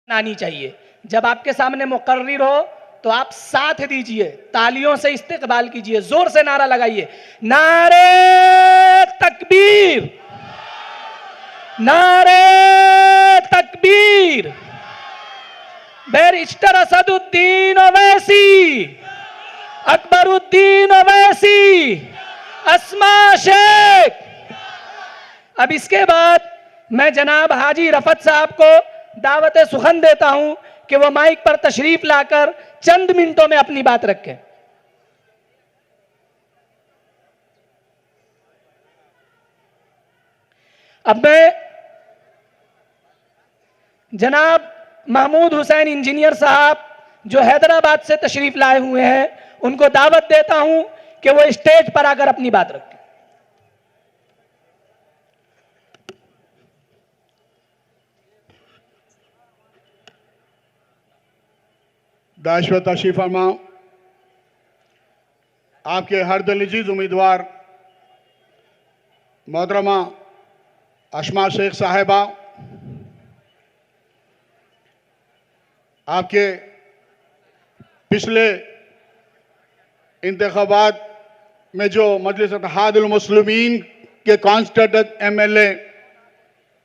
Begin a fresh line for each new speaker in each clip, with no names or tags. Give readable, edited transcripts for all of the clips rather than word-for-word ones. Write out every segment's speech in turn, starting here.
आनी चाहिए। जब आपके सामने मुकर्रिर हो तो आप साथ दीजिए, तालियों से इस्तकबाल कीजिए, जोर से नारा लगाइए, नारे तकबीर, नारे तकबीर। बैरिस्टर असदुद्दीन ओवैसी, अकबरुद्दीन ओवैसी, अस्मा शेख। अब इसके बाद मैं जनाब हाजी रफत साहब को दावत सुखन देता हूं कि वो माइक पर तशरीफ लाकर चंद मिनटों में अपनी बात रखें। अब मैं जनाब महमूद हुसैन इंजीनियर साहब जो हैदराबाद से तशरीफ लाए हुए हैं, उनको दावत देता हूं कि वो स्टेज पर आकर अपनी बात रखें।
दाशव तशरीफ फरमा। आपके हर दिलअजीज उम्मीदवार मोहतरमा अस्मा शेख साहिबा, आपके पिछले इंतखाबात में जो मजलिस इत्तेहादुल मुस्लिमीन के कॉन्स्टिट्यूंट MLA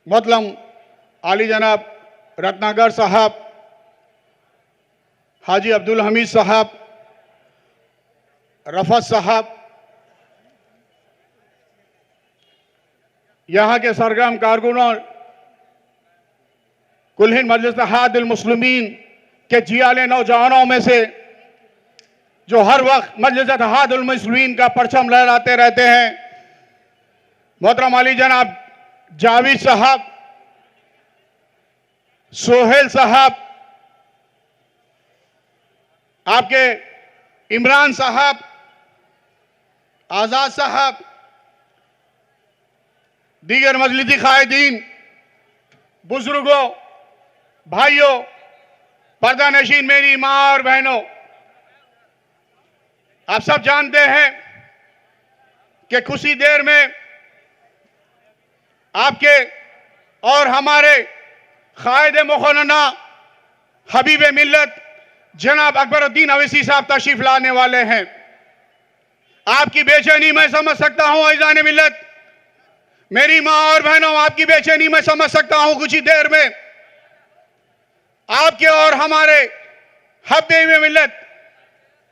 मतलब आली जनाब रत्नागर साहब, हाजी अब्दुल हमीद साहब, रफत साहब, यहाँ के सरगर्म कारकुनों, कुल हिंद मजलिस इत्तेहादुल मुस्लिमीन के जियाले नौजवानों में से जो हर वक्त मजलिस इत्तेहादुल मुस्लिमीन का परचम लहराते रहते हैं, मोहतरम अली जनाब जावेद साहब, सोहेल साहब, आपके इमरान साहब, आजाद साहब, दीगर मजलिसी कायदीन, बुजुर्गों, भाइयों, पर्दा नशीन मेरी मां और बहनों, आप सब जानते हैं कि कुछ ही देर में आपके और हमारे कायद मुखन्ना हबीब मिल्लत जनाब अकबरुद्दीन ओवैसी साहब तशरीफ लाने वाले हैं। आपकी बेचैनी मैं समझ सकता हूं अज़ीज़ान मिल्लत, मेरी मां और बहनों, आपकी बेचैनी मैं समझ सकता हूं। कुछ ही देर में आपके और हमारे हबीब मिल्लत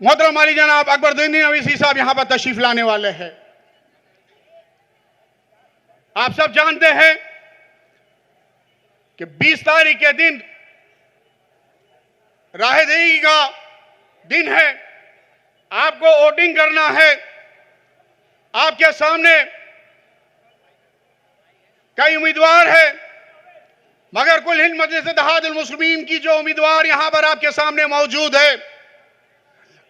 मोहतरम अली जनाब अकबरुद्दीन ओवैसी साहब यहां पर तशरीफ लाने वाले हैं। आप सब जानते हैं कि 20 तारीख के दिन राहदरी का दिन है, आपको वोटिंग करना है। आपके सामने कई उम्मीदवार हैं, मगर कुल हिंद मजलिस इत्तेहादुल मुस्लिमीन की जो उम्मीदवार यहां पर आपके सामने मौजूद है,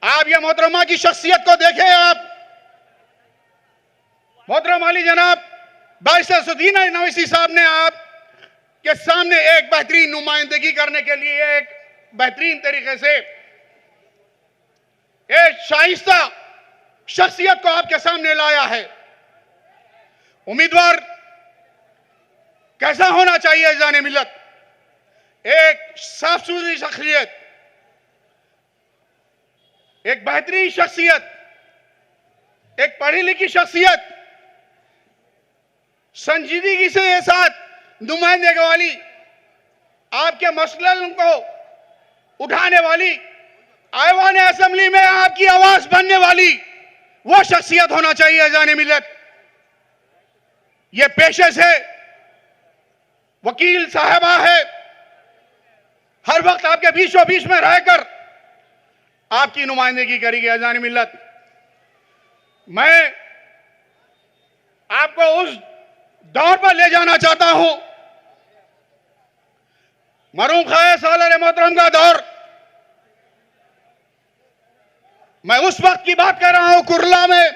आप ये मोहतरमा की शख्सियत को देखें। आप मोहतरम अली जनाब बैरिस्टर असदुद्दीन ओवैसी साहब ने आप के सामने एक बेहतरीन नुमाइंदगी करने के लिए एक बेहतरीन तरीके से एक शाइस्ता शख्सियत को आपके सामने लाया है। उम्मीदवार कैसा होना चाहिए अज़ीज़ान मिल्लत? एक साफ सुथरी शख्सियत, एक बेहतरीन शख्सियत, एक पढ़ी लिखी शख्सियत, संजीदगी से साथ नुमाइंदगी वाली, आपके मसलन को उठाने वाली, ऐवान असेंबली में आपकी आवाज बनने वाली वो शख्सियत होना चाहिए अज़ीज़ान मिल्लत। ये पेशे से वकील साहबा है, हर वक्त आपके बीचों बीच में रहकर आपकी नुमाइंदगी करेगी अज़ीज़ान मिल्लत। मैं आपको उस दौर पर ले जाना चाहता हूं, मरूम खाए सालर मोहतरम का दौर। मैं उस वक्त की बात कर रहा हूं कुरला में,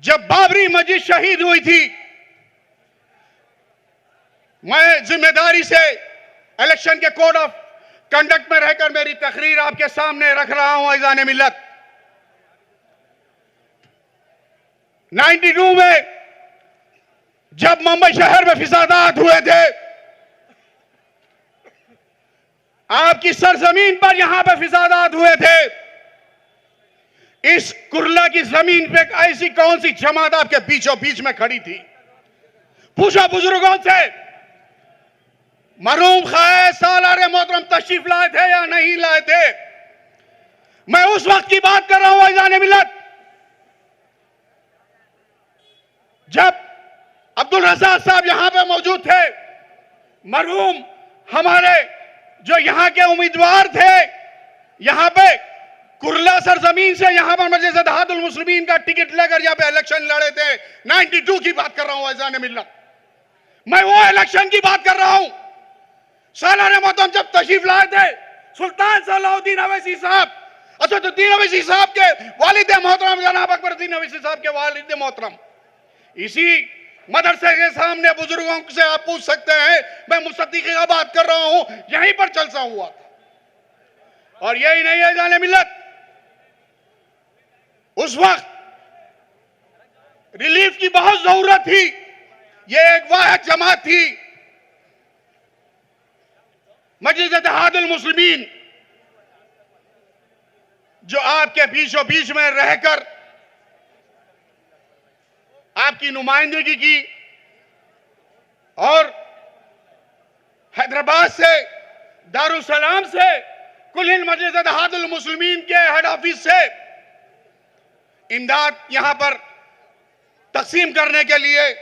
जब बाबरी मस्जिद शहीद हुई थी। मैं जिम्मेदारी से इलेक्शन के कोड ऑफ कंडक्ट में रहकर मेरी तकरीर आपके सामने रख रहा हूं अज़ीज़ान मिल्लत। 92 में जब मुंबई शहर में फिसादात हुए थे, आपकी सरजमीन पर यहां पर फिसादात हुए थे। इस कुर्ला की जमीन पे ऐसी कौन सी जमात आपके बीचों बीच में खड़ी थी? पूछो बुजुर्गों से, मरहूम खाए सालारे मोहतरम तशरीफ लाए थे या नहीं लाए थे? मैं उस वक्त की बात कर रहा हूं अज़ान मिल्लत, जब अब्दुल रज़ाक साहब यहां पे मौजूद थे। मरहूम हमारे जो यहां के उम्मीदवार थे, यहां पे कुर्ला सरजमीन से यहां पर मजलिस इत्तेहादुल मुस्लिमीन का टिकट लेकर यहां पे इलेक्शन लड़े थे। 92 की बात कर रहा हूं अज़ान मिल्लत, मैं वो इलेक्शन की बात कर रहा हूं। सालारे मोहतरम जब तशरीफ लाए थे सुल्तान सलाहुद्दीन अवैसी साहब, असदुद्दीन अवैसी साहब के वालिद मोहतरम जनाब अकबरुद्दीन अवैसी साहब के वालिद मोहतरम, इसी मदरसे के सामने बुजुर्गों से आप पूछ सकते हैं, मैं मुसद्दिकी का बात कर रहा हूं, यहीं पर जलसा हुआ था। और यही नहीं है जाने मिल्लत, उस वक्त रिलीफ की बहुत जरूरत थी। यह एक वाहिद जमात थी, मजलिस इत्तेहादुल मुस्लिमीन, जो आपके बीचों बीच में रहकर आपकी नुमाइंदगी की और हैदराबाद से, दारुसलाम से, कुल हिंद मजलिस इत्तेहादुल मुस्लिमीन के हेड ऑफिस से इमदाद यहां पर तकसीम करने के लिए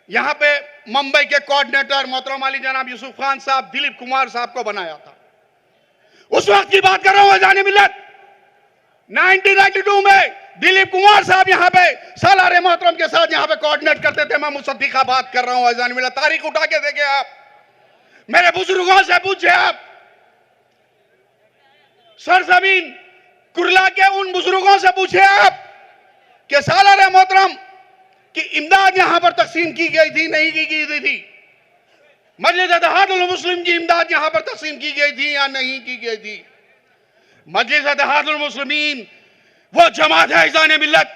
यहां पे मुंबई के कोऑर्डिनेटर मोहतरम अली जनाब यूसुफ खान साहब, दिलीप कुमार साहब को बनाया था। उस वक्त की बात कर रहा हूं अज़ान मिल्लत, 1992 में दिलीप कुमार साहब यहां पे सालारे मोहतरम के साथ यहां पे कोऑर्डिनेट करते थे। मैं मुसद्दिका बात कर रहा हूं अज़ान मिल्लत, तारीख उठा के देखे आप, मेरे बुजुर्गों से पूछे आप, सरजमीन कुर्ला के उन बुजुर्गों से पूछे आप कि सालारे मोहतरम कि इमदाद यहां पर तकसीम की गई थी, नहीं की गई थी? मजलिस इत्तेहादुल मुस्लिम की इमदाद यहां पर तकसीम की गई थी या नहीं की गई थी? मजलिस इत्तेहादुल मुस्लिमीन वो जमात है अज़ान मिल्लत,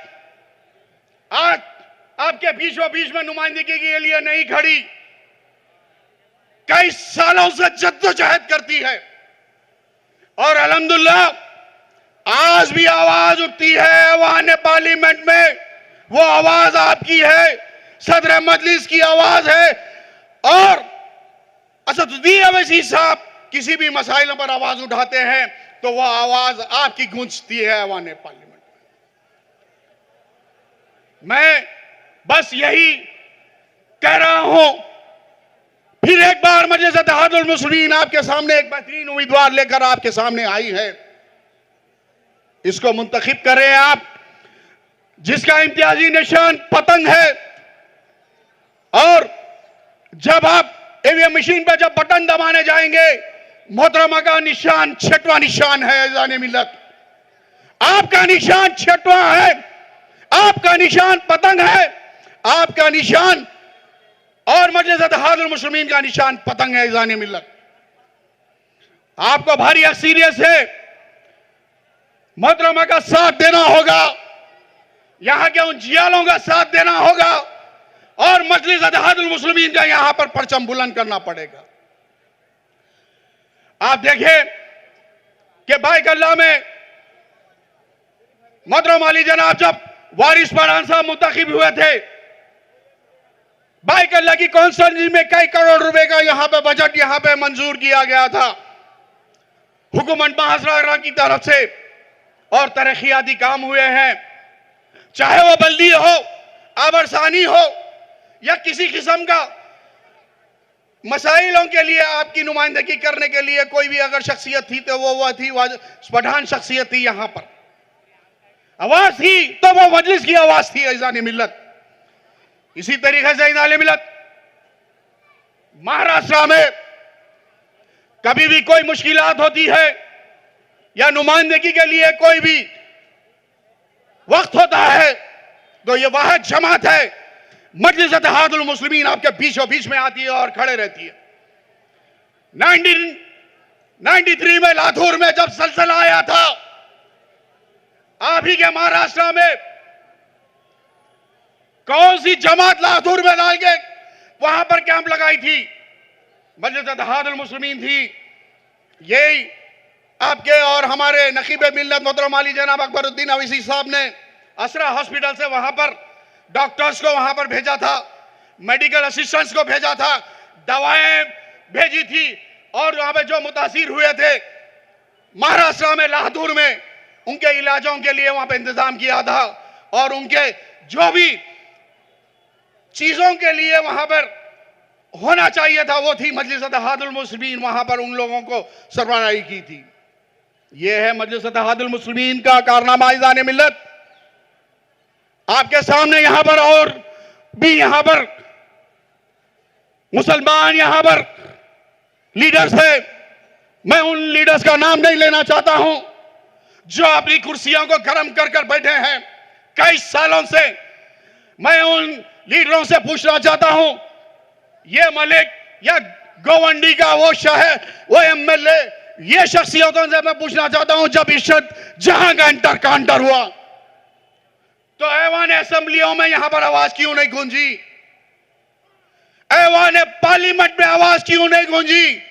आज आपके बीचों बीच में नुमाइंदगी के लिए नहीं खड़ी, कई सालों से जद्दोजहद करती है और अल्हम्दुलिल्लाह आज भी आवाज उठती है ऐवान पार्लियामेंट में। वो आवाज आपकी है, सदर मजलिस की आवाज है। और असदुद्दीन अवैसी साहब किसी भी मसाइल पर आवाज उठाते हैं तो वह आवाज आपकी गूंजती है ऐवान पार्लियामेंट में। मैं बस यही कह रहा हूं, फिर एक बार मजलिस इत्तेहादुल मुस्लिमीन आपके सामने एक बेहतरीन उम्मीदवार लेकर आपके सामने आई है, इसको मुंतखब करें आप, जिसका इम्तियाजी निशान पतंग है। और जब आप ईवीएम मशीन पर जब बटन दबाने जाएंगे, मोहतरमा का निशान 6वां निशान है अज़ान मिल्लत, आपका निशान 6वां है, आपका निशान पतंग है, आपका निशान और मजलिस इत्तेहादुल मुस्लिमीन का निशान पतंग है अज़ान मिल्लत। आपको भारी अक्सरियत से मोहतरमा का साथ देना होगा, यहां के उन जियालों का साथ देना होगा और मजलिस इत्तेहादुल मुस्लिमीन का यहां पर परचम बुलंद करना पड़ेगा। आप देखिए कि बाइकल्ला में मोहतरम अली जनाब जब वारिस पठान साहब मुंतखब हुए थे, बाइकल्ला की कौंसिल में कई करोड़ रुपए का यहां पे बजट यहां पे मंजूर किया गया था हुकूमत महाराष्ट्र की तरफ से और तरक्याती काम हुए हैं, चाहे वो बल्दी हो, आबरसानी हो या किसी किस्म का मसाइलों के लिए आपकी नुमाइंदगी करने के लिए कोई भी अगर शख्सियत थी तो वो थी पठान शख्सियत थी। यहां पर आवाज थी तो वो मजलिस की आवाज थी अज़ान मिल्लत। इसी तरीके से अज़ान मिल्लत महाराष्ट्र में कभी भी कोई मुश्किलात होती है या नुमाइंदगी के लिए कोई भी वक्त होता है तो ये वाहिद जमात है मजलिस इत्तेहादुल मुस्लिमीन आपके बीचों बीच में आती है और खड़े रहती है। 1993 में लातूर में जब जलजला आया था, आप ही के महाराष्ट्र में कौन सी जमात लातूर में डाल के वहां पर कैंप लगाई थी? मजलिस इत्तेहादुल मुस्लिमीन थी। यही आपके और हमारे नकीब मिल्लत मोहतरम आली जनाब अकबरुद्दीन अवैसी साहब ने असरा हॉस्पिटल से वहां पर डॉक्टर्स को वहां पर भेजा था, मेडिकल असिस्टेंट्स को भेजा था, दवाएं भेजी थी, और वहां पे जो मुतासिर हुए थे महाराष्ट्र में लाहदूर में उनके इलाजों के लिए वहां पे इंतजाम किया था, और उनके जो भी चीजों के लिए वहां पर होना चाहिए था वो थी मजलिस इत्तेहादुल मुस्लिमीन, वहां पर उन लोगों को सरबराही की थी। यह है मजलिस इत्तेहादुल मुस्लिमीन का कारनामा इज़ान मिल्लत। आपके सामने यहां पर और भी यहां पर मुसलमान यहां पर लीडर्स है, मैं उन लीडर्स का नाम नहीं लेना चाहता हूं जो अपनी कुर्सियों को गर्म कर कर बैठे हैं कई सालों से। मैं उन लीडरों से पूछना चाहता हूं, ये मलिक या गोवंडी का वो शहर वो एमएलए, ये शख्सियतों से मैं पूछना चाहता हूं, जब इशरत जहां का इंटर काउंटर हुआ तो ऐवान असेंबलियों में यहां पर आवाज क्यों नहीं गूंजी? ऐवान पार्लियामेंट में आवाज क्यों नहीं गूंजी?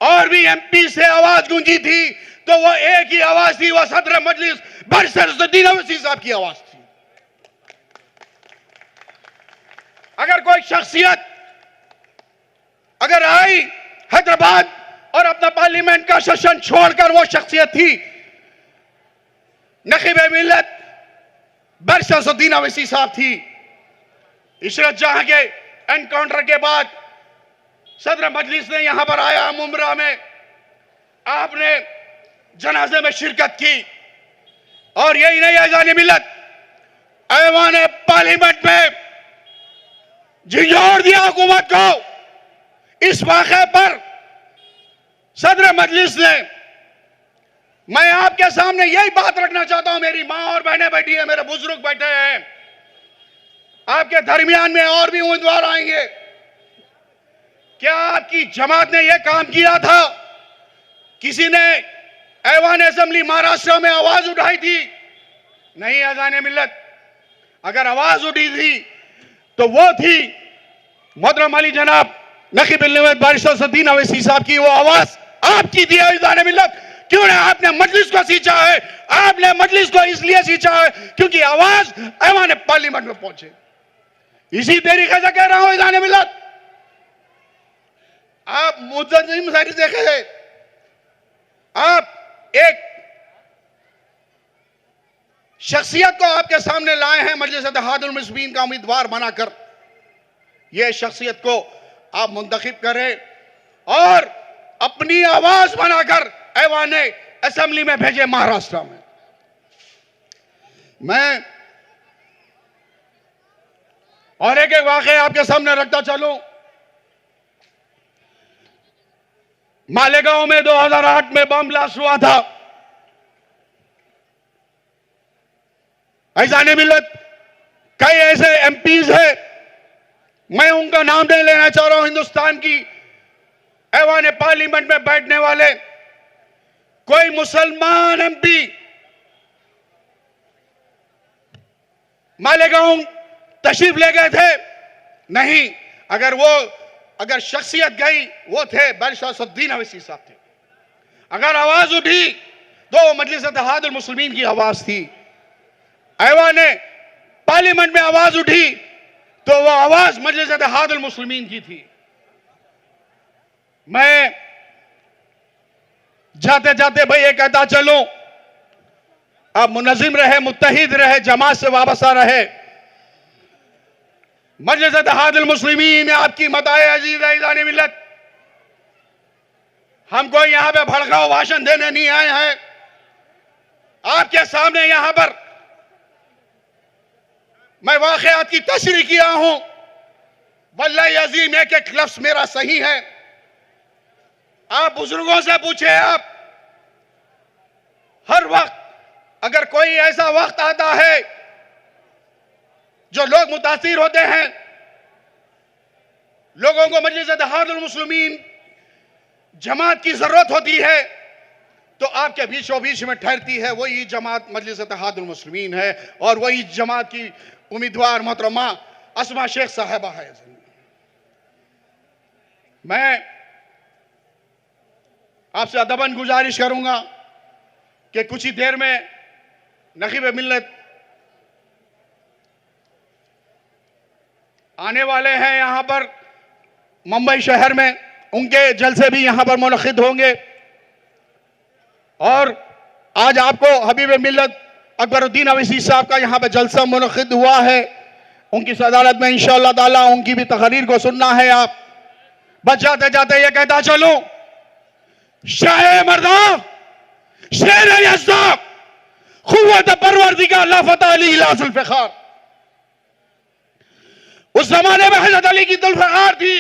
और भी एमपी से आवाज गूंजी थी तो वो एक ही आवाज थी, वो सदर मजलिस बरसरुद्दीन अवैसी साहब की आवाज थी। अगर कोई शख्सियत अगर आई हैदराबाद और अपना पार्लियामेंट का सेशन छोड़कर, वो शख्सियत थी नकीब मिल्लत बरसरुद्दीन अवैसी साहब थी। इशरत जहां के एनकाउंटर के बाद सदर मजलिस ने यहां पर आया मुमरा में, आपने जनाजे में शिरकत की, और यही नहीं इज़ान मिल्लत ऐवान पार्लियामेंट में झिझोड़ दिया हुकूमत को। इस वाक़े पर सदर मजलिस ने, मैं आपके सामने यही बात रखना चाहता हूं, मेरी मां और बहनें बैठी है, मेरे बुजुर्ग बैठे हैं, आपके दरमियान में और भी उम्मीदवार आएंगे। क्या आपकी जमात ने यह काम किया था? किसी ने ऐवान असेंबली महाराष्ट्र में आवाज उठाई थी? नहीं इज़ान मिल्लत, अगर आवाज उठी थी तो वो थी मोहतरम अली जनाब नकीब मिल्लत बरसरुद्दीन अवैसी साहब की। वो आवाज आपकी थी इज़ान मिल्लत। क्यों ना आपने मजलिस को सींचा है? आपने मजलिस को इसलिए सींचा है क्योंकि आवाज ऐवान पार्लियामेंट में पहुंचे। इसी तरीके से कह रहा हूं इज़ान मिल्लत, आप मुद्दत सारी देखे, आप एक शख्सियत को आपके सामने लाए हैं मजलिस इत्तेहादुल मुस्लिमीन का उम्मीदवार बनाकर। यह शख्सियत को आप मुंतखब करें और अपनी आवाज बनाकर ऐवान असेंबली में भेजे महाराष्ट्र में। मैं और एक वाकया आपके सामने रखता चलूं। मालेगांव में 2008 में बम ब्लास्ट हुआ था। इज़ान मिल्लत कई ऐसे एमपीज हैं, मैं उनका नाम नहीं लेना चाह रहा हूं, हिंदुस्तान की ऐवान पार्लियामेंट में बैठने वाले कोई मुसलमान एमपी मालेगांव तशरीफ ले गए थे? नहीं। अगर शख्सियत गई वो थे बरसरुद्दीन अवैसी साहब थे। अगर आवाज उठी तो मजलिस इत्तेहादुल मुस्लिमीन की आवाज थी। ऐवान पार्लियामेंट में आवाज उठी तो वो आवाज मजलिस इत्तेहादुल मुस्लिमीन की थी। मैं जाते जाते भाई ये कहता चलूं, आप मुनज़्ज़िम रहे, मुत्तहिद रहे, जमात से वाबस्ता रहे। मजलिस इत्तेहादुल मुस्लिमीन आपकी मताए अजीज है इज़ान मिल्लत। हम कोई यहां पे भड़काऊ भाषण देने नहीं आए हैं। आपके सामने यहां पर मैं वाक़यात की तशरीह किया हूं। वल्लाही अज़ीम एक लफ्ज़ मेरा सही है। आप बुजुर्गों से पूछे, आप हर वक्त अगर कोई ऐसा वक्त आता है जो लोग मुतासिर होते हैं, लोगों को मजलिस इत्तेहादुल मुस्लिमीन जमात की जरूरत होती है, तो आपके बीचों बीच में ठहरती है वही जमात मजलिस इत्तेहादुल मुस्लिमीन है, और वही जमात की उम्मीदवार मोहतरमा अस्मा शेख साहिबा है। मैं आपसे अदबन गुजारिश करूंगा कि कुछ ही देर में नकीब मिल्लत आने वाले हैं यहां पर मुंबई शहर में। उनके जलसे भी यहां पर मुनक्किद होंगे और आज आपको हबीब मिल्लत अकबरुद्दीन अवैसी साहब का यहां पर जलसा मुनक्किद हुआ है। उनकी सदारत में इंशाअल्लाह ताला उनकी भी तकरीर को सुनना है। आप बस जाते जाते ये कहता चलो, शाह मर्दा शेर यज़्दा खुव्वत परवरदिगार ला फतह अली ला जुल्फ़िकार। उस जमाने में हजरत अली की जुल्फ़िकार थी,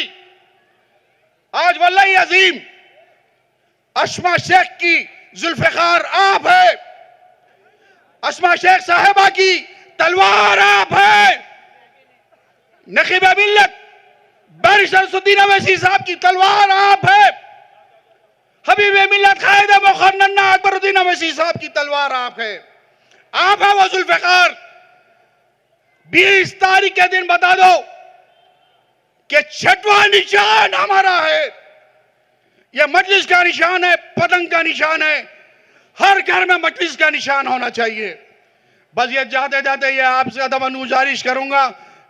आज वल्लाही अजीम अस्मा शेख की जुल्फ़िकार आप है। अस्मा शेख साहिबा की तलवार आप है। नकीब मिल्लत बैरिस्टर शमसुद्दीन अवैसी साहब की तलवार आप है। हबीब मिल्लत कायद मुखन्नना अकबरुद्दीन अवैसी साहब की तलवार आप है। आप है वो जुल्फ़िकार। 20 तारीख के दिन बता दो कि 6वां निशान हमारा है। यह मजलिस का निशान है, पतंग का निशान है। हर घर में मजलिस का निशान होना चाहिए। बस ये जाते जाते ये आपसे अदबन गुजारिश करूंगा,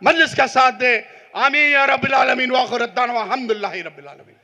मजलिस का साथ दे। आमीन या रब्बिल आलमीन व आखिर दाअवाना अल्हम्दुलिल्लाहि रब्बिल आलमीन।